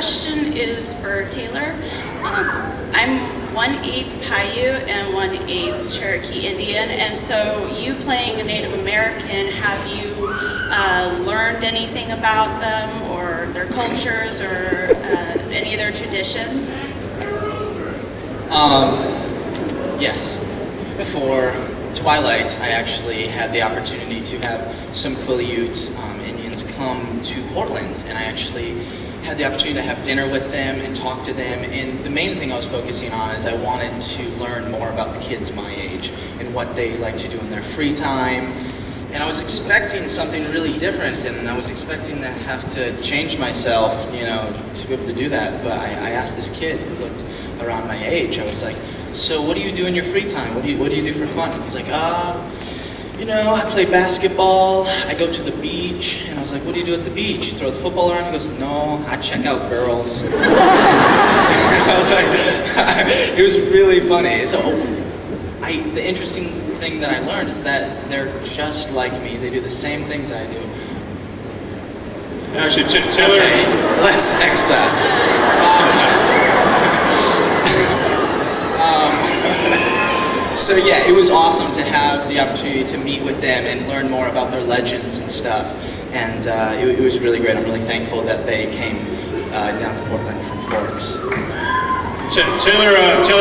question is for Taylor. I'm 1/8 Paiute and 1/8 Cherokee Indian, and so you playing a Native American, have you learned anything about them or their cultures or any of their traditions? Yes. For Twilight, I actually had the opportunity to have some Quileute Indians come to Portland, and I actually had the opportunity to have dinner with them and talk to them. And the main thing I was focusing on is I wanted to learn more about the kids my age and what they like to do in their free time. And I was expecting something really different, and I was expecting to have to change myself, you know, to be able to do that. But I asked this kid who looked around my age, I was like, so what do you do in your free time? What do you do for fun? And he's like, you know, I play basketball, I go to the beach. And I was like, what do you do at the beach? You throw the football around? He goes, no, I check out girls. I was like, it was really funny. So the interesting thing that I learned is that they're just like me. They do the same things I do. Actually, Taylor... Okay, let's X that. So yeah, it was awesome to have the opportunity to meet with them and learn more about their legends and stuff. And it was really great. I'm really thankful that they came down to Portland from Forks. Taylor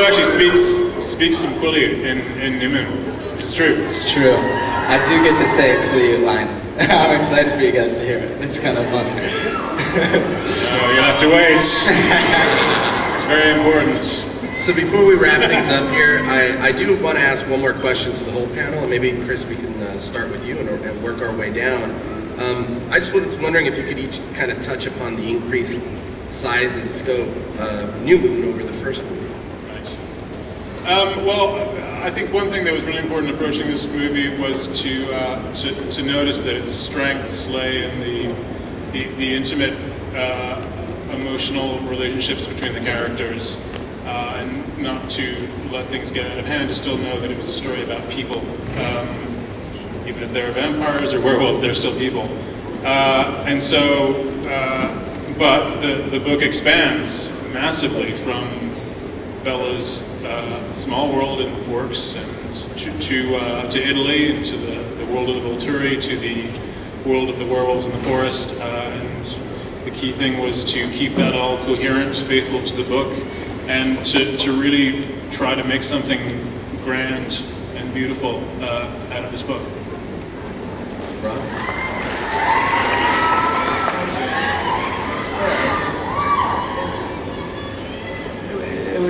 actually speaks some Quileute in New Moon. It's true. It's true. I do get to say a Quileute line. I'm excited for you guys to hear it. It's kind of fun. So you'll have to wait. It's very important. So before we wrap things up here, I do want to ask one more question to the whole panel, and maybe Chris, we can start with you and work our way down. I just was wondering if you could each kind of touch upon the increased size and scope of New Moon over the first movie. Right. Well, I think one thing that was really important approaching this movie was to notice that its strengths lay in the intimate, emotional relationships between the characters. And not to let things get out of hand, to still know that it was a story about people. Even if they're vampires or werewolves, they're still people. And so, but the book expands massively from Bella's small world in the Forks and to Italy, and to the world of the Volturi, to the world of the werewolves in the forest. And the key thing was to keep that all coherent, faithful to the book, and to really try to make something grand and beautiful out of this book. Rob?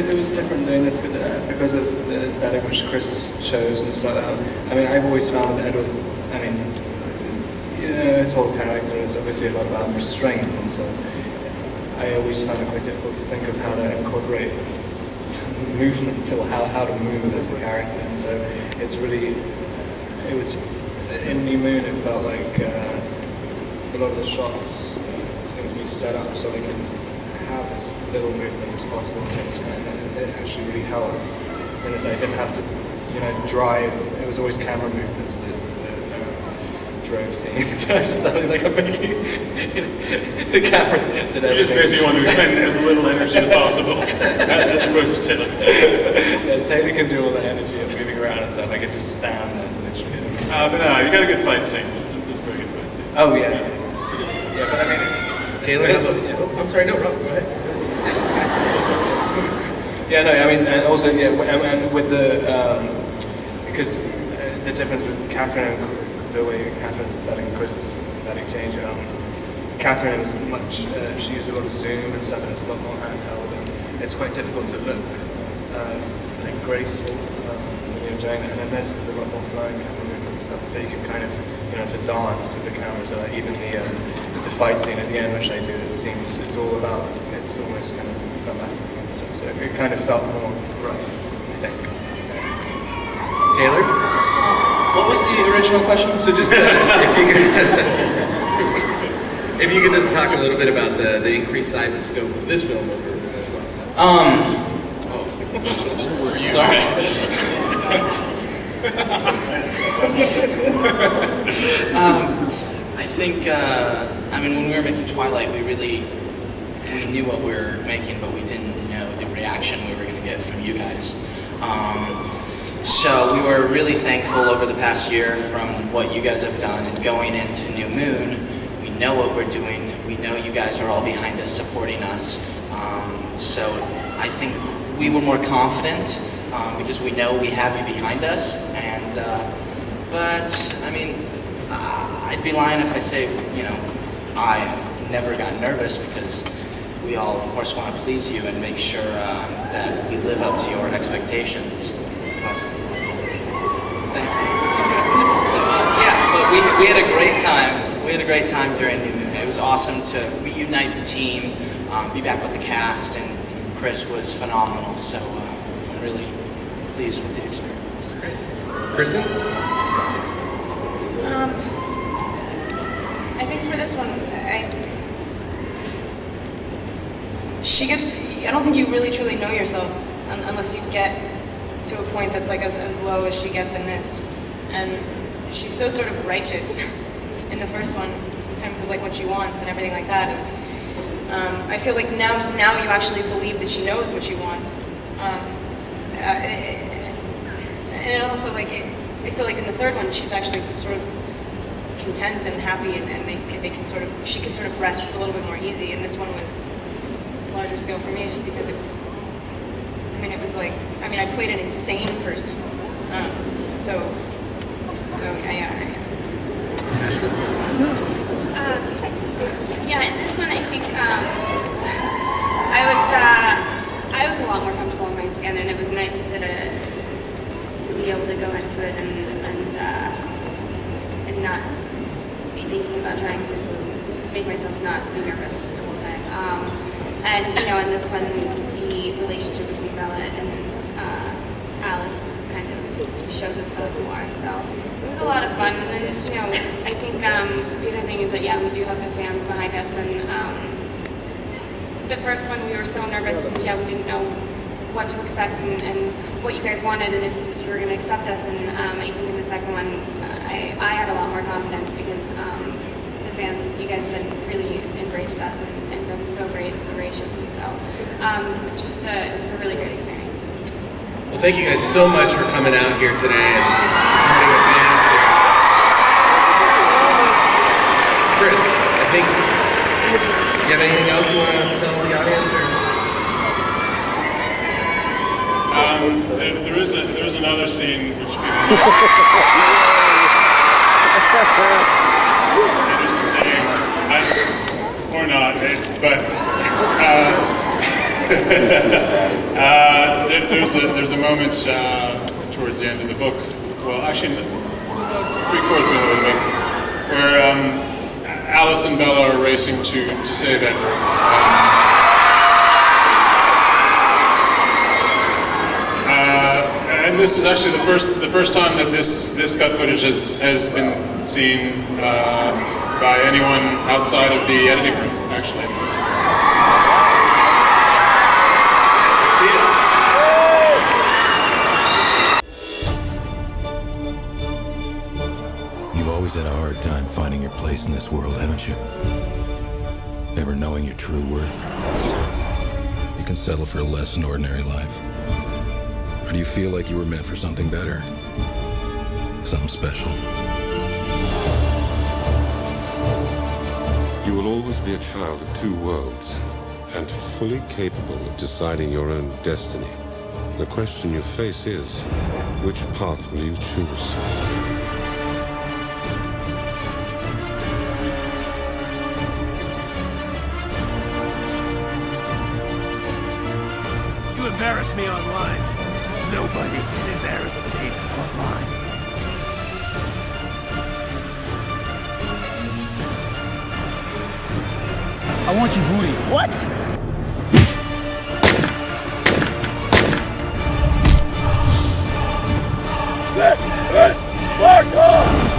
It was different doing this because of the aesthetic which Chris shows and stuff. I mean, I've always found Edward, I mean, you know, his whole character is obviously a lot about restraint, and so I always found it quite difficult to think of how to incorporate movement or how to move as the character. And so it's really, it was, in New Moon it felt like a lot of the shots seemed to be set up so they can have as little movement as possible, and it actually really helped. And as I didn't have to, you know, drive, it was always camera movements that drove scenes. So I just sounded like I'm making the cameras and everything. You just basically want to expend as little energy as possible, as opposed to Taylor. Yeah, Taylor can do all the energy of moving around and stuff. I could just stand there literally. But no, you got a good fight scene. It's a very good fight scene. Oh yeah. Yeah, but I mean, Taylor, I'm sorry, no, Rob, go ahead. Yeah, no, I mean, and also, yeah, and with the, because the difference with Catherine and the way Catherine's aesthetic and Chris's aesthetic change, Catherine was much, she used a lot of zoom and stuff, and it's a lot more handheld, and it's quite difficult to look like graceful when you're doing it, and then this is a lot more flowing camera movements and stuff, so you can kind of, you know, it's a dance with the camera, so like even the fight scene at the end, which I do, it seems, it's all about, it's almost kind of dramatic, so it kind of felt more right, I think. Taylor? What was the original question? So just if you could just talk a little bit about the increased size and scope of this film over Sorry. I think, I mean, when we were making Twilight, we really we knew what we were making, but we didn't know the reaction we were going to get from you guys. So we were really thankful over the past year from what you guys have done, and going into New Moon, we know what we're doing. We know you guys are all behind us, supporting us. So I think we were more confident because we know we have you behind us. And but I mean, I'd be lying if I say, you know, I never got nervous, because we all, of course, want to please you and make sure that we live up to your expectations. But, thank you. So yeah, but we had a great time. We had a great time during New Moon. It was awesome to reunite the team, be back with the cast, and Chris was phenomenal. So I'm really pleased with the experience. Great. Kristen? I think for this one, I don't think you really truly know yourself unless you get to a point that's like as low as she gets in this. And she's so sort of righteous in the first one in terms of like what she wants and everything like that. And I feel like now you actually believe that she knows what she wants. And also like I feel like in the third one she's actually sort of content and happy, and she can sort of rest a little bit more easy. And this one was larger scale for me just because it was, it was like, I played an insane person. Yeah, in this one I think I was a lot more comfortable in my skin, and it was nice to be able to go into it and not be thinking about trying to make myself not be nervous the whole time. And you know, in this one, the relationship between Bella and Alice kind of shows itself more. So it was a lot of fun. And then, you know, I think the other thing is that we do have the fans behind us. And the first one, we were so nervous because we didn't know what to expect and what you guys wanted and if you were going to accept us. And I think in the second one, I had a lot more confidence because the fans, you guys have really embraced us and been so great and so gracious, and so it was a really great experience. Well, thank you guys so much for coming out here today and supporting our fans. Chris, I think, you have anything else you want to tell the audience? There is another scene which people interested in saying, or not, but there's a moment towards the end of the book, well actually 3/4 of the book, where Alice and Bella are racing to save Edward. And this is actually the first time that this cut footage has been seen by anyone outside of the editing room, actually. Let's see it. You've always had a hard time finding your place in this world, haven't you? Never knowing your true worth. You can settle for less than ordinary life. Or do you feel like you were meant for something better? Something special? You will always be a child of two worlds, and fully capable of deciding your own destiny. The question you face is, which path will you choose? You embarrassed me online. Nobody embarrasses me online. I want you booty. What? This is Sparta!